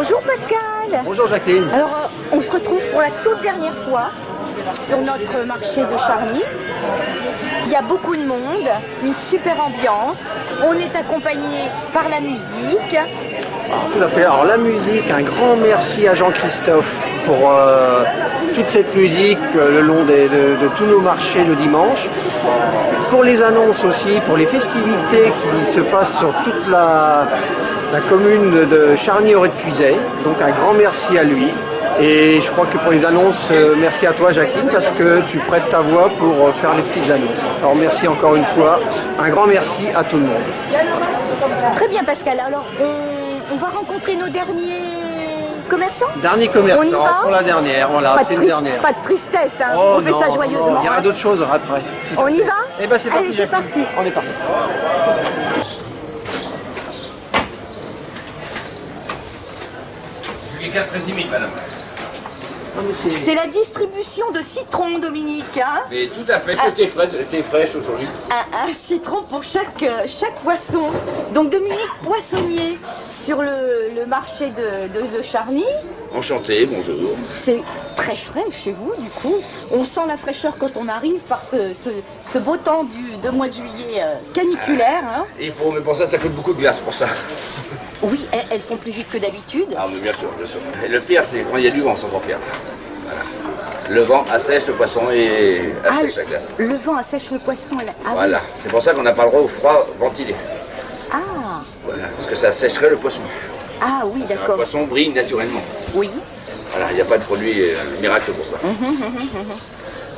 Bonjour Pascal. Bonjour Jacqueline. Alors on se retrouve pour la toute dernière fois sur notre marché de Charny. Il y a beaucoup de monde, une super ambiance. On est accompagné par la musique. Tout à fait. Alors la musique, un grand merci à Jean-Christophe pour toute cette musique le long de tous nos marchés le dimanche. Pour les annonces aussi, pour les festivités qui se passent sur toute la commune de Charny-Auray-de-Puisaye. Donc un grand merci à lui. Et je crois que pour les annonces, merci à toi Jacqueline parce que tu prêtes ta voix pour faire les petites annonces. Alors merci encore une fois, un grand merci à tout le monde. Très bien Pascal, alors on va rencontrer nos derniers commerçants. Dernier commerçant On y va pour la dernière, voilà, c'est une dernière. Pas de tristesse, hein. Oh, on fait ça joyeusement. Il y aura d'autres choses après. On y va? Eh ben c'est parti. Allez, c'est parti. On est parti. Les 90 000, madame. C'est la distribution de citrons, Dominique. Hein, Mais tout à fait, c'était fraîche aujourd'hui. un citron pour chaque poisson. Donc Dominique Poissonnier sur le marché de Charny. Enchanté, bonjour. C'est très frais chez vous, du coup. On sent la fraîcheur quand on arrive par ce beau temps de mois de juillet caniculaire. Hein. Il faut, mais pour ça coûte beaucoup de glace pour ça. Oui, elles font plus vite que d'habitude. Ah, mais bien sûr, bien sûr. Et le pire, c'est quand il y a du vent, c'est encore pire. Voilà. Le vent assèche le poisson et assèche la glace. Le vent assèche le poisson. Ah, Voilà, oui. c'est pour ça qu'on n'a pas le droit au froid ventilé. Ah, Voilà, parce que ça assècherait le poisson. ah oui, Un d'accord. poisson brille naturellement. Oui. Voilà, il n'y a pas de produit miracle pour ça.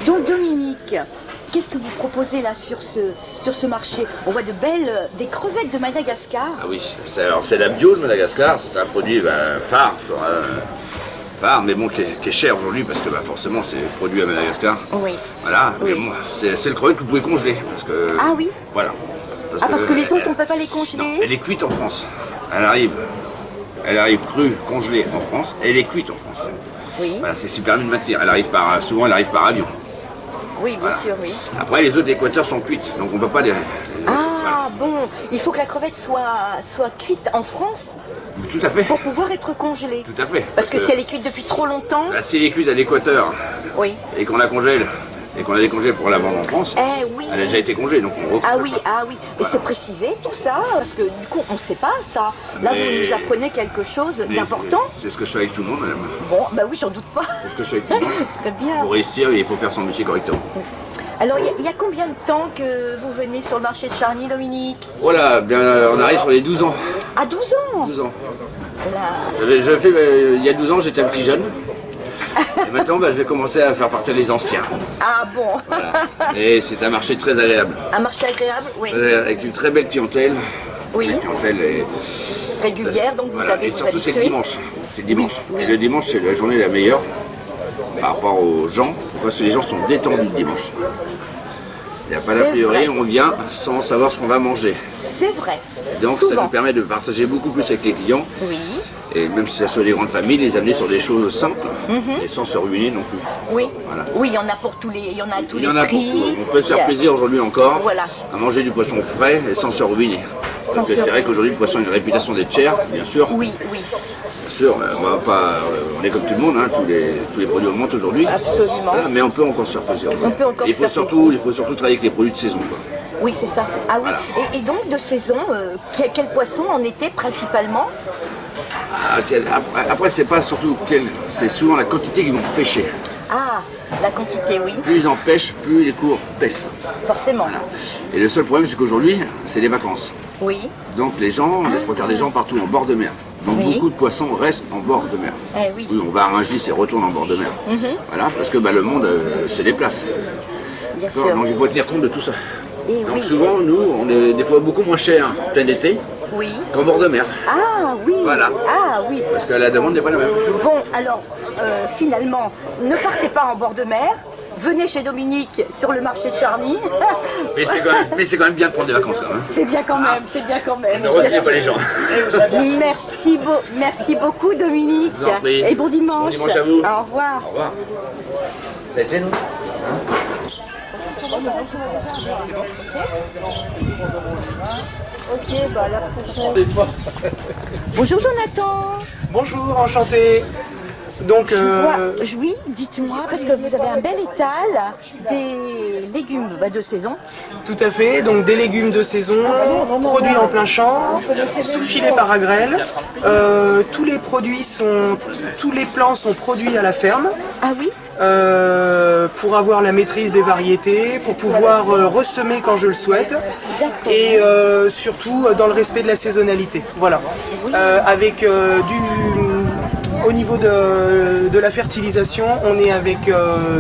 Donc Dominique, qu'est-ce que vous proposez là sur ce marché? On voit des crevettes de Madagascar. Ah oui, c'est la bio de Madagascar, c'est un produit phare, phare, mais bon, qui est cher aujourd'hui parce que forcément c'est produit à Madagascar. Oui. Voilà, Oui. mais bon, c'est le crevette que vous pouvez congeler. Parce que, Ah oui. Voilà. Parce que les autres, on ne peut pas les congeler. Non, elle est cuite en France. Elle arrive crue, congelée en France, et elle est cuite en France. Oui. Voilà, c'est super bien de maintenir. Souvent elle arrive par avion. Oui, bien sûr, oui. Après, les autres d'Équateur sont cuites, donc on ne peut pas les... Ah bon, il faut que la crevette soit cuite en France Tout à fait. pour pouvoir être congelée. Tout à fait. Parce que si elle est cuite depuis trop longtemps, Si elle est cuite à l'Équateur, oui. et qu'on la congèle, et qu'on la décongèle pour la vendre en France, Eh oui. elle a déjà été congelée, donc on Ah oui, ah oui. Et c'est précisé tout ça, parce que du coup, on ne sait pas ça. Là, Mais- vous nous apprenez quelque chose Mais d'important. C'est ce que je fais avec tout le monde, madame. Bon, bah oui, j'en doute pas. C'est ce que je fais avec tout le monde. Très bien. Pour réussir, il faut faire son métier correctement. Alors, il y a combien de temps que vous venez sur le marché de Charny, Dominique? Voilà, bien, on arrive sur les 12 ans. À 12 ans. 12 ans. Là. Il y a 12 ans, j'étais un petit jeune. Et maintenant, je vais commencer à faire partir les anciens. Ah bon. Voilà. Et c'est un marché très agréable. Un marché agréable, oui. Avec une très belle clientèle. Oui. Une clientèle est... Régulière, donc vous Voilà. avez Et vos surtout, c'est le habitués. dimanche. C'est le dimanche. Oui. Et le dimanche, c'est la journée la meilleure par rapport aux gens. Parce que les gens sont détendus le dimanche. Il n'y a pas d'a C'est priori, vrai. on vient sans savoir ce qu'on va manger. C'est vrai. Donc ça Souvent. nous permet de partager beaucoup plus avec les clients. Oui. Et même si ça soit des grandes familles, les amener sur des choses simples et sans se ruiner non plus. Oui. Voilà. Oui, il y en a pour tous les, il y en a à tous Il les y en a prix. beaucoup. On peut se faire plaisir aujourd'hui encore Voilà. à manger du poisson frais et sans se ruiner. Parce que c'est vrai qu'aujourd'hui le poisson a une réputation d'être cher, bien sûr. Oui, oui. Bien sûr, on va pas, on est comme tout le monde, hein, tous les produits augmentent aujourd'hui. Absolument. Voilà, mais on peut encore se faire plaisir. On peut encore il se faut faire surtout, il faut surtout travailler avec les produits de saison, quoi. Oui, c'est ça. Ah oui. Voilà. Et donc de saison, quel poisson en été principalement? Après, c'est pas surtout c'est souvent la quantité qu'ils vont pêcher. Ah, la quantité, oui. Plus ils en pêchent, plus les cours baissent. Forcément. Voilà. Et le seul problème, c'est qu'aujourd'hui, c'est les vacances. Oui. Donc les gens, les trois quarts des gens partout en bord de mer. Donc Oui. beaucoup de poissons restent en bord de mer. Eh oui. Oui, on va à Rungis et retourne en bord de mer. Voilà, parce que le monde se déplace. Bien D'accord. sûr. Donc il faut tenir compte de tout ça. Et Donc oui. souvent, nous, on est des fois beaucoup moins cher en plein été Oui. qu'en bord de mer. Ah oui. Voilà. Ah oui. Parce que la demande n'est pas la même. Bon, alors, finalement, ne partez pas en bord de mer. Venez chez Dominique sur le marché de Charny. Mais c'est quand même bien de prendre des vacances quand même. C'est bien quand même, c'est bien quand même. Ne retenez pas les gens. Merci beaucoup Dominique. Je vous en prie. Et bon dimanche. Bon dimanche à vous. Au revoir. Au revoir. Ça a été nous Ok, bah la prochaine. Bonjour Jonathan. Bonjour, enchanté. Donc, Oui, dites-moi, parce que vous avez un bel étal des légumes de saison. tout à fait, donc des légumes de saison, produits en plein champ, sous-filés par agrelle. Tous les plants sont produits à la ferme. Ah oui? Pour avoir la maîtrise des variétés, pour pouvoir ressemer quand je le souhaite, et surtout dans le respect de la saisonnalité. Voilà. Avec au niveau de la fertilisation, on est avec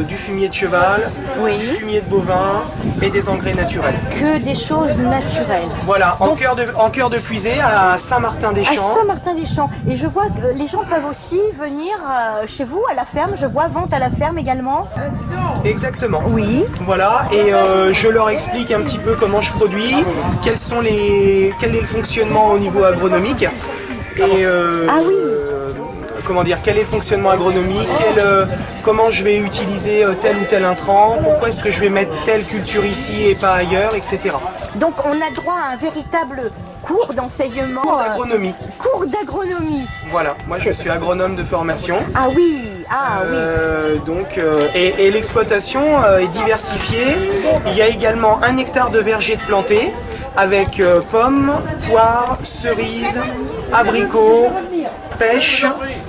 du fumier de cheval, du fumier de bovin et des engrais naturels. Que des choses naturelles. Voilà, en cœur de puisée à Saint-Martin-des-Champs. À Saint-Martin-des-Champs. Et je vois que les gens peuvent aussi venir chez vous à la ferme. Je vois vente à la ferme également. Exactement. Oui. Voilà, et je leur explique un petit peu comment je produis, quel est le fonctionnement au niveau agronomique. Et comment dire, quel est le fonctionnement agronomique, comment je vais utiliser tel ou tel intrant, pourquoi est-ce que je vais mettre telle culture ici et pas ailleurs, etc. Donc on a droit à un véritable cours d'enseignement. Cours d'agronomie. Cours d'agronomie. Voilà, moi je suis agronome de formation. Ah oui, oui. Donc, et l'exploitation est diversifiée. Il y a également 1 hectare de verger de plantés avec pommes, poires, cerises, abricots, pêche,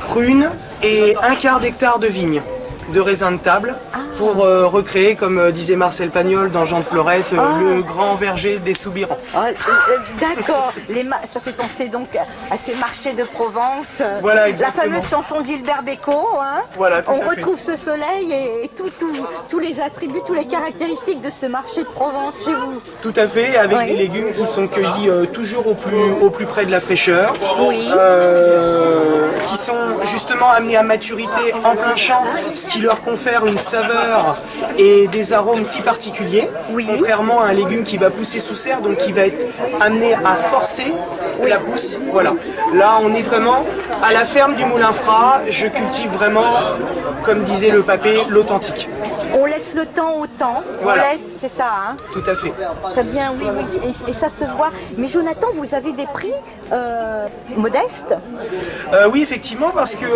prunes et 1/4 d'hectare de vignes, de raisins de table, pour recréer, comme disait Marcel Pagnol dans Jean de Florette, le grand verger des Soubirans. D'accord, ça fait penser donc à ces marchés de Provence. Voilà, la exactement. fameuse chanson d'Hilbert Bécaud. Hein. Voilà, tout on à fait. retrouve ce soleil et tous les attributs, toutes les caractéristiques de ce marché de Provence chez vous. Tout à fait, avec des légumes qui sont cueillis toujours au plus près de la fraîcheur, qui sont justement amenés à maturité en plein champ, ce qui leur confère une saveur et des arômes si particuliers, contrairement à un légume qui va pousser sous serre, donc qui va être amené à forcer la pousse. Voilà. Là, on est vraiment à la ferme du Moulin Fras. Je cultive vraiment, comme disait le papé, l'authentique. On laisse le temps au temps. Voilà. On laisse, c'est ça. Hein. Tout à fait. Très bien, oui. Et ça se voit. Mais Jonathan, vous avez des prix modestes? Oui, effectivement, parce que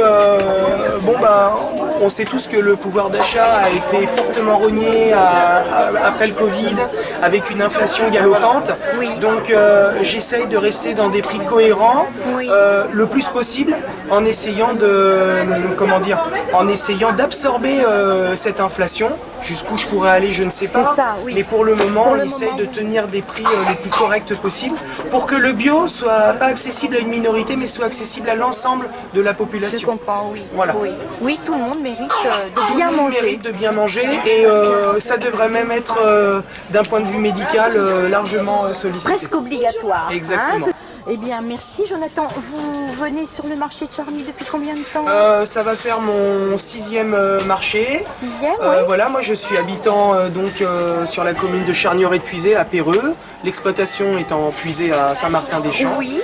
on sait tous que le pouvoir d'achat a été fortement rogné après le Covid, avec une inflation galopante. Donc j'essaye de rester dans des prix cohérents le plus possible, en essayant d'absorber cette inflation. Jusqu'où je pourrais aller, je ne sais pas. Mais pour le moment, on essaye de tenir des prix les plus corrects possibles pour que le bio soit pas accessible à une minorité, mais soit accessible à l'ensemble de la population. Je comprends, oui. Voilà. Oui, tout le monde mérite de bien manger. Mérite de bien manger et ça devrait même être, d'un point de vue médical, largement sollicité. Presque obligatoire. Exactement. Eh bien, merci Jonathan. Vous venez sur le marché de Charny depuis combien de temps? Ça va faire mon 6e marché. 6e, oui. Voilà, moi je suis habitant sur la commune de Charnières-et-Puisé à Péreux. L'exploitation est en Puisé à Saint-Martin-des-Champs. Oui.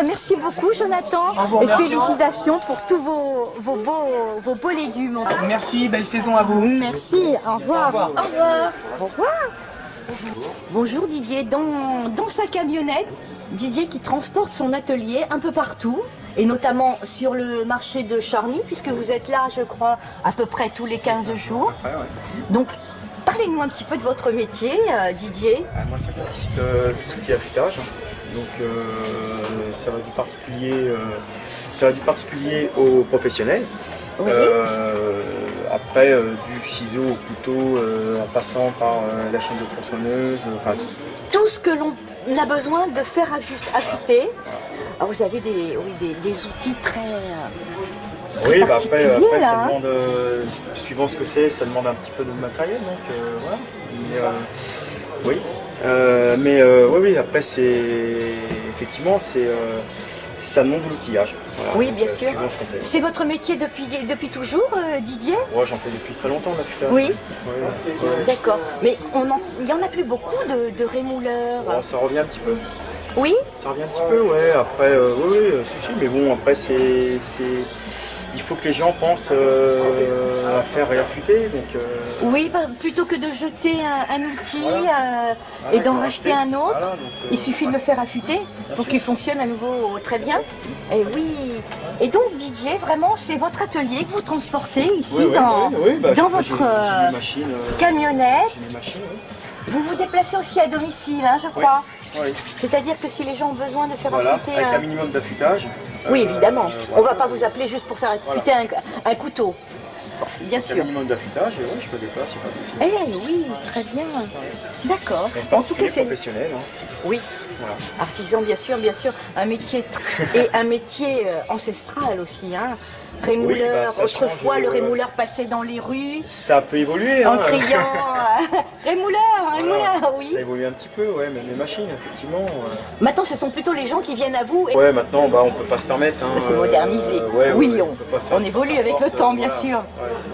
Merci beaucoup Jonathan. Et félicitations pour tous vos beaux légumes. Merci, belle saison à vous. Merci, au revoir. Au revoir. Au revoir. Au revoir. Bonjour Didier, dans sa camionnette, Didier qui transporte son atelier un peu partout, et notamment sur le marché de Charny, puisque vous êtes là, je crois, à peu près tous les 15 jours. Donc, parlez-nous un petit peu de votre métier, Didier. Moi, ça consiste tout ce qui est affûtage. Donc, ça va du particulier au professionnel. Oui. Après, du ciseau au couteau, en passant par la chaîne de tronçonneuse. Tout ce que l'on a besoin de faire affûter. Alors, vous avez des outils très oui, après ça là, demande, suivant ce que c'est, ça demande un petit peu de matériel. Donc, voilà. Oui, après, effectivement, ça demande de l'outillage. Voilà. Oui, bien sûr. C'est votre métier depuis toujours, Didier? Ouais, j'en fais depuis très longtemps, l'affûtage. Oui. Ouais. D'accord. Mais il n'y en a plus beaucoup de rémouleurs. Bon, ça revient un petit peu. Oui? Ça revient un petit peu, ouais. Après, mais bon, après, il faut que les gens pensent à faire réaffûter. Donc, oui, plutôt que de jeter un outil et d'en racheter un autre, il suffit de le faire affûter pour qu'il fonctionne à nouveau très bien. Et oui. Et donc Didier, vraiment, c'est votre atelier que vous transportez ici Oui, bah, dans j'ai votre une machine, camionnette. j'ai une machine, oui. Vous vous déplacez aussi à domicile, hein, je crois. Oui. C'est-à-dire que si les gens ont besoin de faire Voilà, affûter avec un... un minimum d'affûtage. Oui, évidemment. On ne voilà. va pas vous appeler juste pour faire affûter un couteau. Bien Avec sûr. un minimum d'affûtage, et ouais, je me déplace, il n'y a pas de souci. Eh oui, très bien. D'accord. En tout cas, c'est... Professionnel. Hein. Oui. Voilà. Artisan, bien sûr, bien sûr. Un métier et un métier ancestral aussi, hein. Rémouleur. Oui, bah, ça Autrefois, change, le rémouleur passait dans les rues Ça peut évoluer. en Hein. criant rémouleur, Voilà. oui. Ça évolue un petit peu, ouais, même les machines, effectivement. Maintenant, ce sont plutôt les gens qui viennent à vous. Et... Ouais, maintenant, bah, on peut pas se permettre. Hein, C'est modernisé. ouais, Oui, on peut pas faire on évolue avec le n'importe, temps, bien voilà. sûr.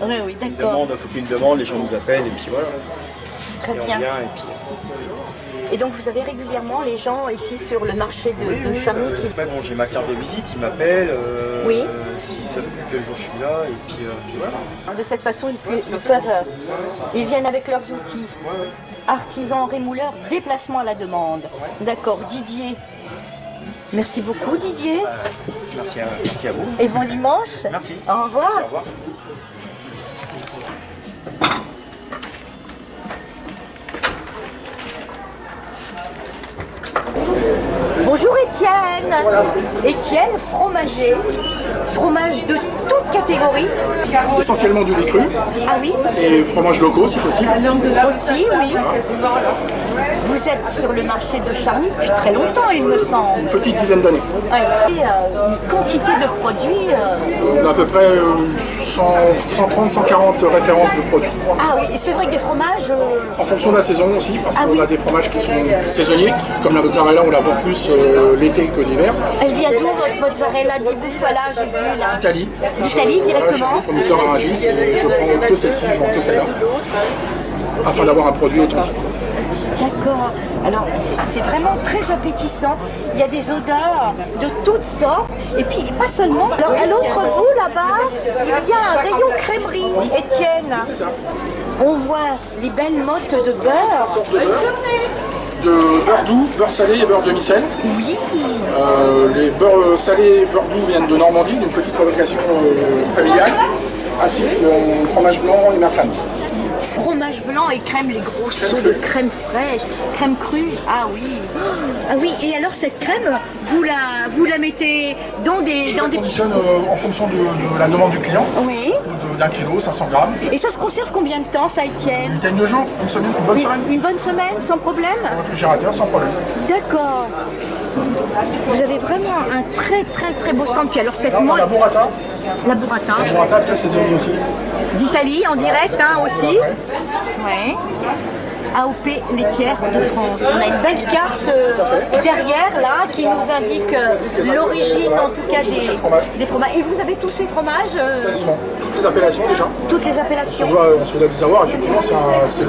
Ouais. Oui, Une d'accord. demande, faut qu'une demande, les gens nous appellent, et puis voilà. Très Et on bien. vient, et puis... Et donc, vous avez régulièrement les gens ici sur le marché de Charny qui... Après, bon, j'ai ma carte de visite, ils m'appellent. Oui. Si ça fait quel jour je suis là, et puis voilà. De cette façon, ils viennent avec leurs outils. Artisans, rémouleurs, déplacement à la demande. D'accord, Didier. Merci beaucoup, Didier. Merci à vous. Et bon dimanche. Merci. Au revoir. Merci, au revoir. Bonjour Étienne. Étienne, fromager. Fromage de toute catégorie. Essentiellement du lait cru Ah oui, et fromages locaux si possible. aussi, oui. Vous êtes sur le marché de Charny depuis très longtemps, il me semble. Une petite dizaine d'années. Ouais. Et, une quantité de produits. On a à peu près 130-140 références de produits. Ah oui, c'est vrai que des fromages. En fonction de la saison aussi, parce Ah qu'on oui. a des fromages qui sont saisonniers, comme la mozzarella, on la vend plus l'été que l'hiver. Elle vient d'où votre mozzarella di bufala, j'ai vu là. D'Italie. D'Italie directement. J'ai un fournisseur à Rungis et je prends que celle-ci, je vends que celle-là, afin d'avoir un produit authentique. D'accord. Alors c'est vraiment très appétissant. Il y a des odeurs de toutes sortes. Et puis pas seulement. Alors à l'autre bout là-bas, il y a un rayon crèmerie, Étienne. C'est ça. On voit les belles mottes de beurre. Sorte de beurre. De beurre doux, beurre salé et beurre demi-sel. Oui. Les beurres salés et beurre doux viennent de Normandie, d'une petite fabrication familiale, ainsi que le fromage blanc et merflamme. Fromage blanc et crème, les gros seaux de crème fraîche, crème crue. Ah oui. Ah oui. Et alors cette crème, vous la mettez dans des... Je la conditionne en fonction de la demande du client, Oui. d'un kilo, 500 grammes. Et ça se conserve combien de temps, ça, Étienne? Une dizaine de jours, une semaine, une bonne semaine, Une bonne semaine, sans problème? au réfrigérateur, sans problème. D'accord. Vous avez vraiment un très très très beau centre. Puis alors cette Là, on a mode, la burrata, la burrata, très saisonnier aussi. d'Italie en direct hein, aussi. Ouais. AOP laitière de France. On a une belle carte derrière là qui nous indique l'origine en tout cas des fromages. Et vous avez tous ces fromages, Quasiment. Toutes les appellations déjà. toutes les appellations. On se doit les avoir, effectivement, c'est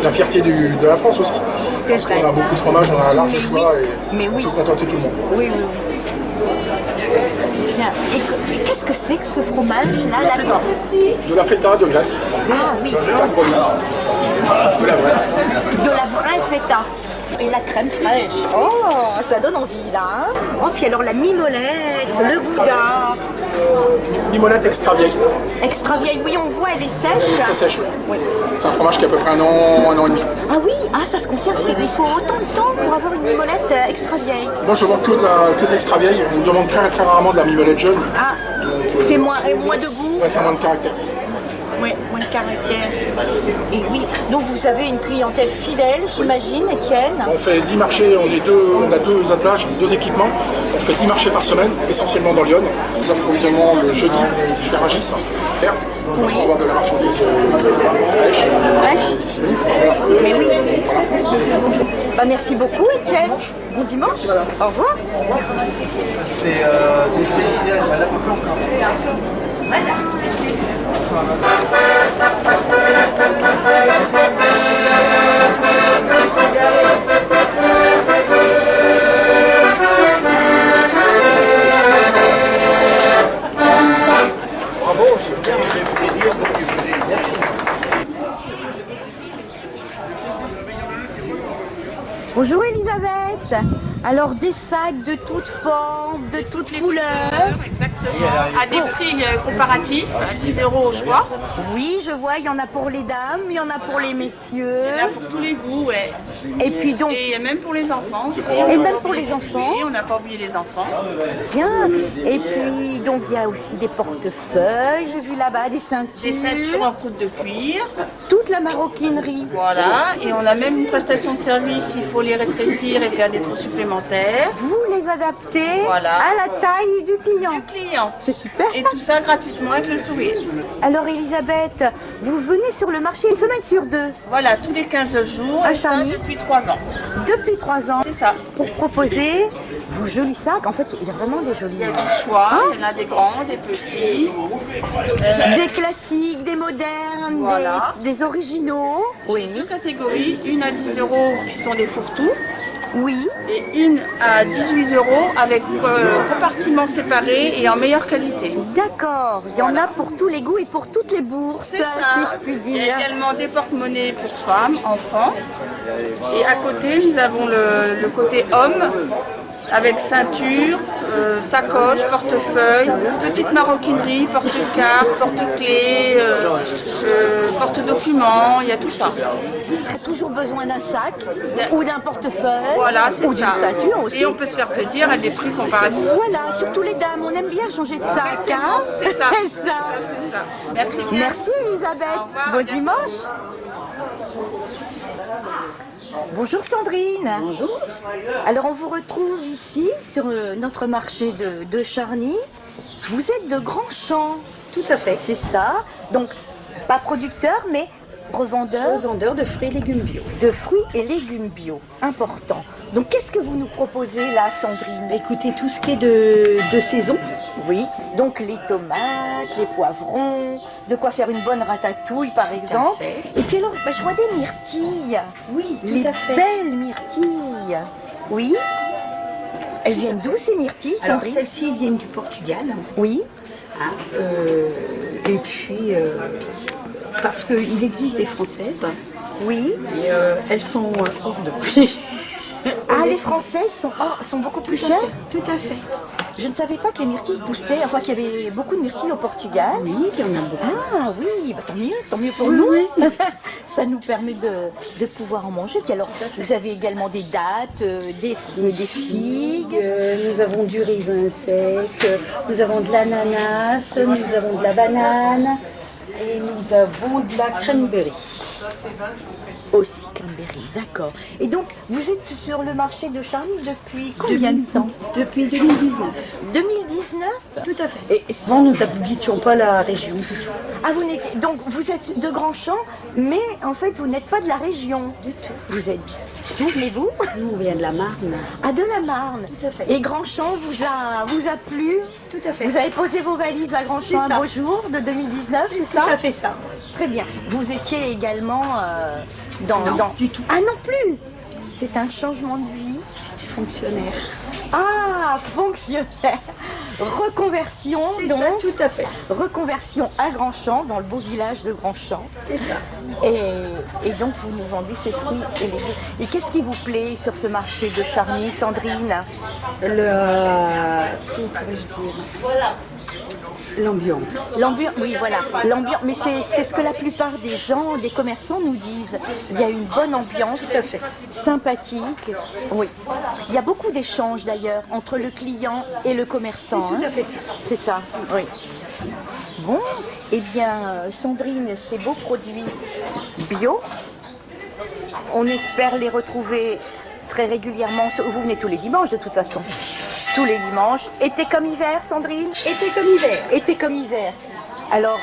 la fierté de la France aussi. C'est Parce vrai. qu'on a beaucoup de fromages, on a un large Mais choix oui. et Mais on oui. peut contenter tout le monde. Oui, oui. Bien. Et qu'est-ce que c'est que ce fromage là Feta. De la feta de Grèce. Ah oui. Feta de produit. De la vraie. De la vraie feta. Et la crème fraîche. Oh, ça donne envie là. Hein. Oh, puis alors la mimolette, le gouda. Mimolette extra vieille. Extra vieille, oui, on voit, elle est sèche. Très sèche. C'est un fromage qui a à peu près un an et demi. Ah oui, ah, ça se conserve. Il faut autant de temps pour avoir une mimolette extra vieille. Moi je vends que de l'extra vieille. On me demande très très rarement de la mimolette jeune. Ah, c'est moins de goût. Ouais, c'est moins de caractère. Oui, moins de caractère. Et oui, donc vous avez une clientèle fidèle, j'imagine, Étienne. On fait 10 marchés, on a deux attelages, 2 équipements. On fait 10 marchés par semaine, essentiellement dans Lyon. Nous approvisionnement le jeudi, je fais Rungis. On va avoir de la marchandise fraîche. Fraîche. Disponible. Voilà. Mais oui. Bah, merci beaucoup, Étienne. Bon dimanche. Merci, madame. Au revoir. Bonjour Elisabeth. Alors des sacs de toutes formes, de toutes couleurs. Exactement. À des prix comparatifs, à 10 € au choix. Oui, je vois, il y en a pour les dames, il y en a pour les messieurs. Il y en a pour tous les goûts, ouais. Et puis donc, Et il y a même pour les enfants aussi. Et même pour les enfants. Oui, on n'a pas oublié les enfants. bien. Et puis donc il y a aussi des portefeuilles, j'ai vu là-bas des ceintures. Des ceintures en croûte de cuir. Toute la maroquinerie. Voilà. Et on a même une prestation de service, il faut les rétrécir et faire des trous supplémentaires. Vous les adaptez Voilà. à la taille du client. Clients. C'est super. Et tout ça gratuitement avec le sourire. Alors Elisabeth, vous venez sur le marché une semaine sur 2, Voilà, tous les 15 jours, À et ça Charny. depuis 3 ans. depuis 3 ans, C'est ça. pour proposer vos jolis sacs. En fait, il y a vraiment des jolis Il y a du choix, il y en a des grands, des petits. des classiques, des modernes, Voilà. des originaux. Oui. Deux catégories, une à 10 € qui sont des fourre-tout Oui. et une à 18 € avec compartiments séparés et en meilleure qualité. D'accord. Il y en a pour tous les goûts et pour toutes les bourses, C'est si ça. je puis Il y a dire. également des porte-monnaies pour femmes, enfants. Et à côté, nous avons le côté homme avec ceinture, sacoche, portefeuille, petite maroquinerie, porte-carte, porte-clés, porte-documents, il y a tout ça. On a toujours besoin d'un sac ou d'un portefeuille Voilà, c'est ou d'une ça. ceinture aussi. Et on peut se faire plaisir à des prix comparatifs. Voilà, surtout les dames, on aime bien changer de sac. Hein. C'est ça. C'est ça. C'est ça. Merci bien. Merci Elisabeth. Au revoir. Bon dimanche. Bonjour Sandrine. Bonjour. Alors on vous retrouve ici sur notre marché de Charny. Vous êtes de Grandchamp. Tout à fait. C'est ça. Donc pas producteur mais revendeur. Vendeur de fruits et légumes bio. De fruits et légumes bio. Important. Donc qu'est-ce que vous nous proposez là Sandrine? Écoutez, tout ce qui est de saison, Oui, donc les tomates, les poivrons, de quoi faire une bonne ratatouille par exemple. fait. Et puis alors, je vois des myrtilles. Oui, tout Les à fait. belles myrtilles. Oui. Elles viennent d'où ces myrtilles, Alors Sandrine? celles-ci viennent du Portugal. Oui. Hein, et puis, parce qu'il existe des françaises, Oui. et elles sont hors de prix. Ah, les françaises sont beaucoup plus chères? Tout à fait. Je ne savais pas que les myrtilles poussaient, enfin qu'il y avait beaucoup de myrtilles au Portugal. Oui, il y en a beaucoup. Ah oui, bah, tant mieux pour nous. Ça nous permet de pouvoir en manger. Puis alors, vous avez également des dattes, des figues. Nous avons du raisin sec, nous avons de l'ananas, nous avons de la banane et nous avons de la cranberry. Aussi cranberry, d'accord. Et donc, vous êtes sur le marché de Charny depuis combien de temps? Depuis 2019. 2019? Tout à fait. Et avant, nous n'habitions pas la région du tout. Ah, donc vous êtes de Grandchamp, mais en fait, vous n'êtes pas de la région. Du tout. Vous êtes... D'où venez-vous? Nous, on vient de la Marne. Ah, de la Marne. Tout à fait. Et Grandchamp vous a plu? Tout à fait. Vous avez posé vos valises à Grandchamp C'est un ça. beau jour de 2019, c'est ça? Tout à fait ça. Très bien. Vous étiez également Non, du tout. Ah non plus. C'est un changement de vie. J'étais fonctionnaire. Ah, fonctionnaire. Reconversion, C'est donc. ça, tout à fait. Reconversion à Grandchamp, dans le beau village de Grandchamp. C'est ça. Et donc vous nous vendez ces fruits et légumes. Et qu'est-ce qui vous plaît sur ce marché de Charny, Sandrine? Comment pourrais-je dire? L'ambiance. L'ambiance, oui voilà, l'ambiance, mais c'est ce que la plupart des gens, des commerçants nous disent. Il y a une bonne ambiance, sympathique. Oui. Il y a beaucoup d'échanges d'ailleurs entre le client et le commerçant. C'est tout à fait ça. C'est ça, oui. Bon, eh bien Sandrine, ces beaux produits bio, on espère les retrouver très régulièrement. Vous venez tous les dimanches de toute façon. Tous les dimanches. Été comme hiver, Sandrine? Été comme hiver. Été comme hiver. Alors,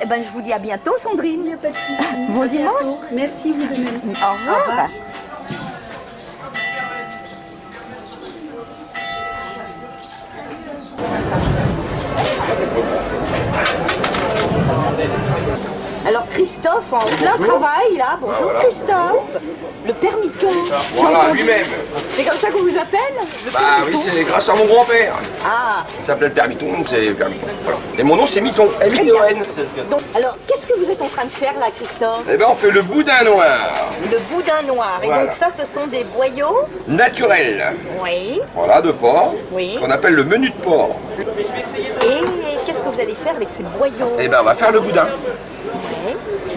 je vous dis à bientôt, Sandrine. Il n'y a pas de souci. Bon À dimanche. bientôt. Merci, vous de même. Au revoir. Alors, Christophe en plein travail là. Bonjour Christophe. Le père Miton. Voilà, lui-même. C'est comme ça qu'on vous appelle? Bah oui, c'est grâce à mon grand-père. Ah. Il s'appelait le père Miton, donc c'est le père Miton. Voilà. Et mon nom c'est Miton, M-I-T-O-N. Donc, alors, qu'est-ce que vous êtes en train de faire là, Christophe? Eh ben on fait le boudin noir. Le boudin noir. Et Voilà. donc ça, ce sont des boyaux? Naturel. Oui. Voilà, de porc. Oui. Qu'on appelle le menu de porc. Et qu'est-ce que vous allez faire avec ces boyaux? Eh ben on va faire le boudin. Oui.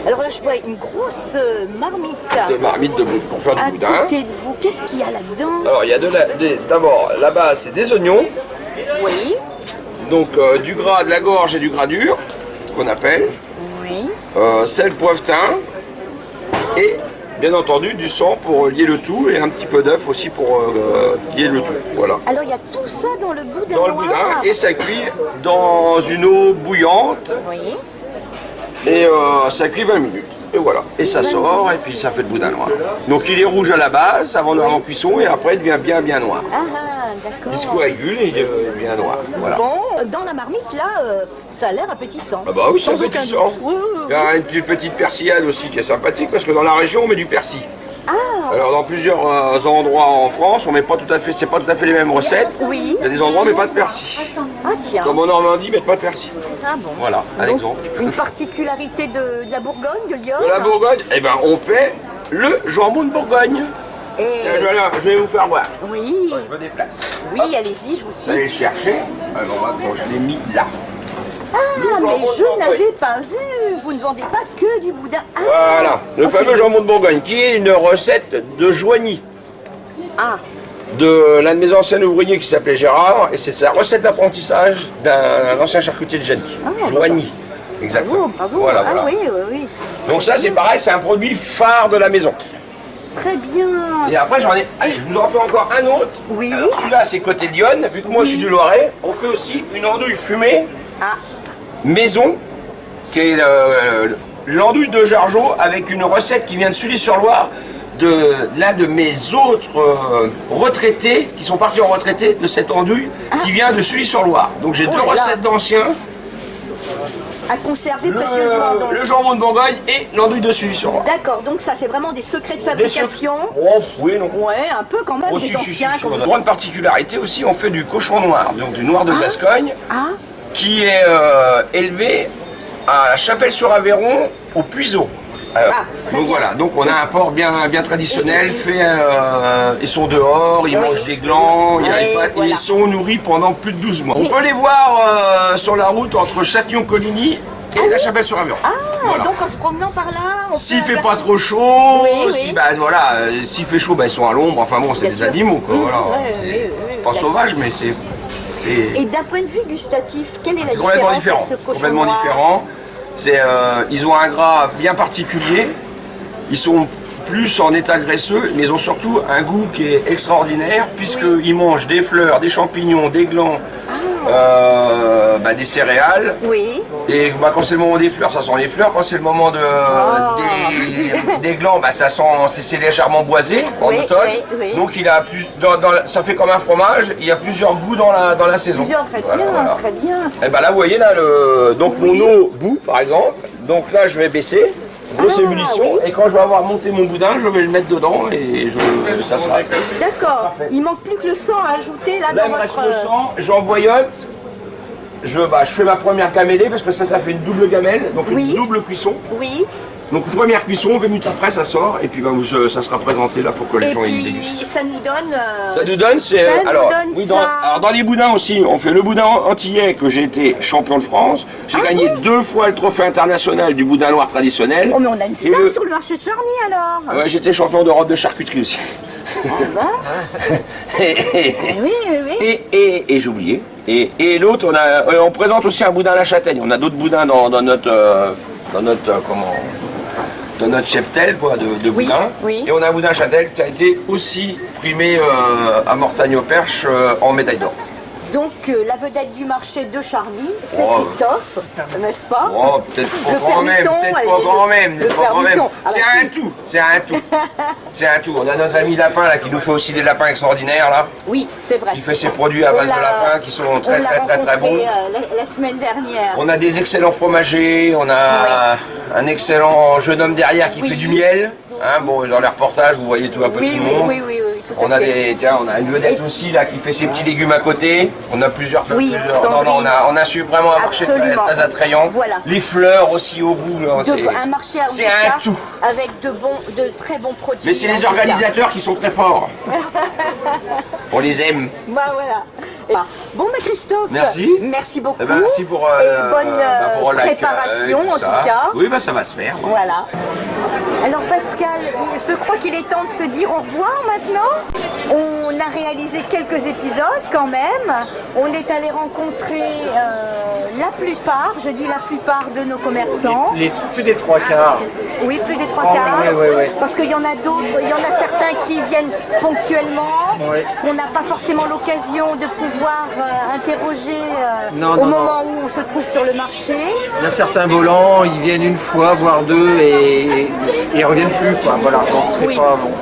Alors là, je vois une grosse marmite. De marmite pour faire du À boudin. côté de vous, qu'est-ce qu'il y a là-dedans? Alors il y a d'abord la base c'est des oignons. Oui. Donc du gras de la gorge et du gras dur, qu'on appelle. Oui. Sel, poivre, thym. Et bien entendu du sang pour lier le tout et un petit peu d'œuf aussi pour lier le tout. Voilà. Alors il y a tout ça dans le boudin Dans le noir. boudin et ça cuit dans une eau bouillante Oui. et ça cuit 20 minutes. Et voilà. Et ça sort et puis ça fait le boudin noir. Donc il est rouge à la base avant cuisson et après il devient bien noir. Ah, d'accord. Il se coagule et il devient noir. Voilà. Bon, dans la marmite là, ça a l'air appétissant. Ah bah oui, c'est Sans aucun appétissant. doute. Oui, oui, Il y a une petite persillade aussi qui est sympathique parce que dans la région on met du persil. Ah, Alors dans plusieurs endroits en France, on met pas tout à fait, c'est pas tout à fait les mêmes recettes. Oui. Il y a des endroits mais pas de persil. ah tiens. Comme en Normandie, ils mettent pas de persil. Ah bon. Voilà, un Donc, exemple. Une particularité de la Bourgogne, de Lyon. De la Bourgogne, eh ben on fait le jambon de Bourgogne. Et... Tiens, je vais vous faire voir. Oui. Je me déplace. Oui, allez-y, je vous Vous allez suis. le chercher. Alors bon, je l'ai mis là. Ah, mais jambon de je Bourgogne. n'avais pas vu. Vous ne vendez pas que du boudin. Ah, Voilà, le ok. fameux jambon de Bourgogne, qui est une recette de Joigny, Ah, de l'un de mes anciens ouvriers qui s'appelait Gérard, et c'est sa recette d'apprentissage d'un ancien charcutier de Geny. Joigny, exactement. bravo. Voilà, Ah voilà. oui, oui, oui. Donc ça c'est pareil, c'est un produit phare de la maison. Très bien. Et après j'en ai, allez, je vous en fais encore un autre. Oui. Alors, celui-là c'est côté Lyon, vu que moi je suis du Loiret, on fait aussi une andouille fumée Ah, maison, qui est l'andouille de Jargeau avec une recette qui vient de Sully-sur-Loire de l'un de mes autres retraités qui sont partis en retraité de cette andouille qui vient de Sully-sur-Loire. Donc j'ai Oh deux là là. recettes d'anciens, à conserver précieusement. donc. le jambon de Bourgogne et l'andouille de Sully-sur-Loire. D'accord, donc ça c'est vraiment des secrets de Des fabrication. Oh, oui, non. Ouais, un peu quand même, Oh, des si, anciens. si. Grande particularité aussi, on fait du cochon noir, donc du noir de Gascogne, Ah, qui est élevé à Chapelle-sur-Aveyron, au Puiseau. Donc voilà, donc on a un porc bien traditionnel, fait, ils sont dehors, ils mangent des glands, voilà. ils sont nourris pendant plus de 12 mois. On peut les voir sur la route entre Châtillon-Coligny et la Chapelle-sur-Aveyron. Voilà. donc en se promenant par là, on S'il peut fait faire- pas trop chaud, Oui, si, oui. bah, voilà, s'il fait chaud, bah, ils sont à l'ombre, enfin bon, c'est Bien des sûr. animaux quoi, voilà. ouais, C'est oui, pas d'accord. sauvage, mais c'est Et d'un point de vue gustatif, quelle est la c'est complètement différence différent. avec ce cochon Complètement noir? différent. Ils ont un gras bien particulier. Ils sont plus en état graisseux, mais ils ont surtout un goût qui est extraordinaire puisqu'ils mangent des fleurs, des champignons, des glands, des céréales. Oui. Et bah, quand c'est le moment des fleurs, ça sent les fleurs. Quand c'est le moment des glands, bah, ça sent, c'est légèrement boisé en Oui, automne. oui, oui. Donc il a plus, ça fait comme un fromage. Il y a plusieurs goûts dans la saison. Plusieurs, très Voilà, bien, voilà. très bien. Et ben là, vous voyez là, donc mon eau bout par exemple. Donc là, je vais baisser. Grosse ébullition. oui. Et quand je vais avoir monté mon boudin, je vais le mettre dedans et ça sera. D'accord. Il manque plus que le sang à ajouter là, Là, dans il me reste votre... le sang. J'en bouillonne. Je fais ma première gamellée parce que ça fait une double gamelle, donc Oui. une double cuisson. Oui. Donc première cuisson, 20 minutes après ça sort et puis ça sera présenté là pour que les Et gens y puis dégustent. ça nous donne... Ça nous donne, ça nous donne ça. alors dans les boudins aussi, on fait le boudin antillais que j'ai été champion de France. J'ai gagné 2 fois le trophée international du boudin noir traditionnel. Oh mais on a une Et star sur le marché de Charny alors. Ouais, j'étais champion d'Europe de charcuterie aussi. Oui, oui, oui. Et j'ai oublié. Et l'autre, on présente aussi un boudin à la châtaigne. On a d'autres boudins dans notre cheptel quoi, de boudin. oui. Et on a un boudin à châtaigne qui a été aussi primé à Mortagne-au-Perche en médaille d'or. Donc la vedette du marché de Charny, c'est Oh. Christophe, n'est-ce pas? Oh, peut-être pas Le quand même, Père peut-être Vuitton, pas quand même, le peut-être pas Père quand même. Vuitton. Ah C'est bah un si. tout, c'est un tout. C'est un tout. On a notre ami Lapin là qui nous fait aussi des lapins extraordinaires là. Oui, c'est vrai. Il fait ses produits à On base de l'a- lapins qui sont très on l'a très très très rencontré, bons. la semaine dernière. On a des excellents fromagers, on a un excellent jeune homme derrière qui Oui. fait du miel. Hein, bon, dans les reportages, vous voyez tout un peu Oui, tout le oui, monde. oui, oui, oui, tout On à a fait. on a une vedette aussi là qui fait ses petits légumes à côté. On a plusieurs. Oui, Non, non, on a su vraiment un marché très, Absolument. très attrayant. Voilà. Les fleurs aussi au bout. Là, Un marché à c'est un tout. avec de très bons produits. Mais c'est en les tout cas. organisateurs qui sont très forts. On les aime. Bah, voilà. Et- Bon, bah, Christophe, Merci. merci beaucoup. Eh ben, merci pour, et bonne pour l'accueil, préparation tout en ça. tout cas. Oui, bah, ça va se faire. Voilà. Alors Pascal, je crois qu'il est temps de se dire au revoir maintenant. On a réalisé quelques épisodes quand même. On est allé rencontrer la plupart, je dis la plupart de nos commerçants. Plus des trois quarts. Oui, plus des trois Oh, quarts. oui, oui, oui. Parce qu'il y en a d'autres, il y en a certains qui viennent ponctuellement, Oui. qu'on n'a pas forcément l'occasion de pouvoir interroger Non, au non, moment où on se trouve sur le marché. Il y a certains volants, ils viennent une fois, voire deux, et ils reviennent plus, quoi. Voilà. Donc c'est Oui. pas bon.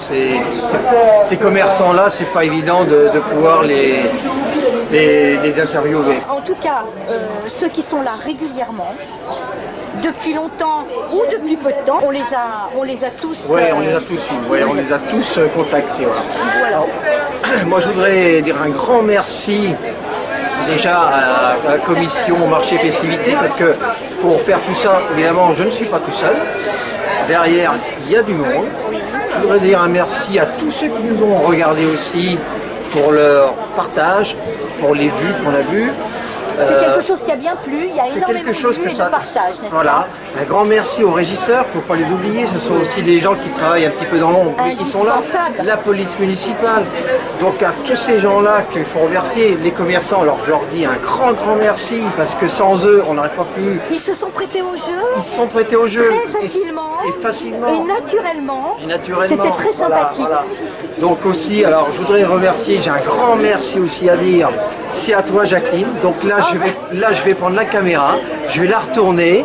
Ces commerçants-là, c'est pas évident de pouvoir les interviewer. En tout cas, ceux qui sont là régulièrement, depuis longtemps ou depuis peu de temps, on les a tous. Oui, on les a tous eus. Ouais, on les a tous contactés. Voilà. Voilà. Moi, je voudrais dire un grand merci déjà à la commission marché festivité, parce que pour faire tout ça, évidemment, je ne suis pas tout seul. Derrière, il y a du monde. Je voudrais dire un merci à tous ceux qui nous ont regardés aussi pour leur partage, pour les vues qu'on a vues. C'est quelque chose qui a bien plu, il y a C'est énormément quelque chose de vues que et ça. de partage, n'est-ce Voilà. Un grand merci aux régisseurs, il ne faut pas les oublier. Ce sont aussi des gens qui travaillent un petit peu dans l'ombre, mais qui sont là. Indispensable. La police municipale. Donc à tous ces gens-là qu'il faut remercier, les commerçants. Alors je leur dis un grand merci, parce que sans eux, on n'aurait pas pu. Ils se sont prêtés au jeu Ils se sont prêtés au jeu. très facilement Et facilement. et naturellement. Et naturellement. C'était très Voilà, sympathique. voilà. Donc aussi, alors je voudrais remercier, j'ai un grand merci aussi à dire, c'est à toi Jacqueline. Donc là, je vais prendre la caméra, je vais la retourner.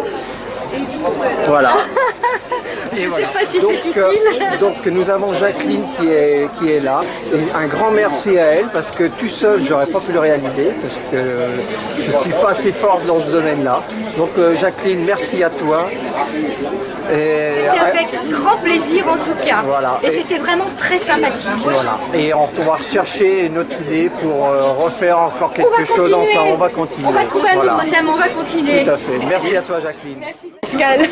Voilà. Je ne sais pas si Donc, c'est utile. donc nous avons Jacqueline qui est là. Et un grand merci à elle, parce que tout seul, j'aurais pas pu le réaliser, parce que je suis pas assez forte dans ce domaine-là. Donc Jacqueline, merci à toi. Et, C'était avec grand plaisir en tout cas. Voilà. Et c'était vraiment très sympathique. voilà. Et on va rechercher une autre idée pour refaire encore quelque chose ensemble. On va continuer. On va trouver un Voilà. autre thème, on va continuer. Tout à fait. Merci à toi Jacqueline. Merci Pascal.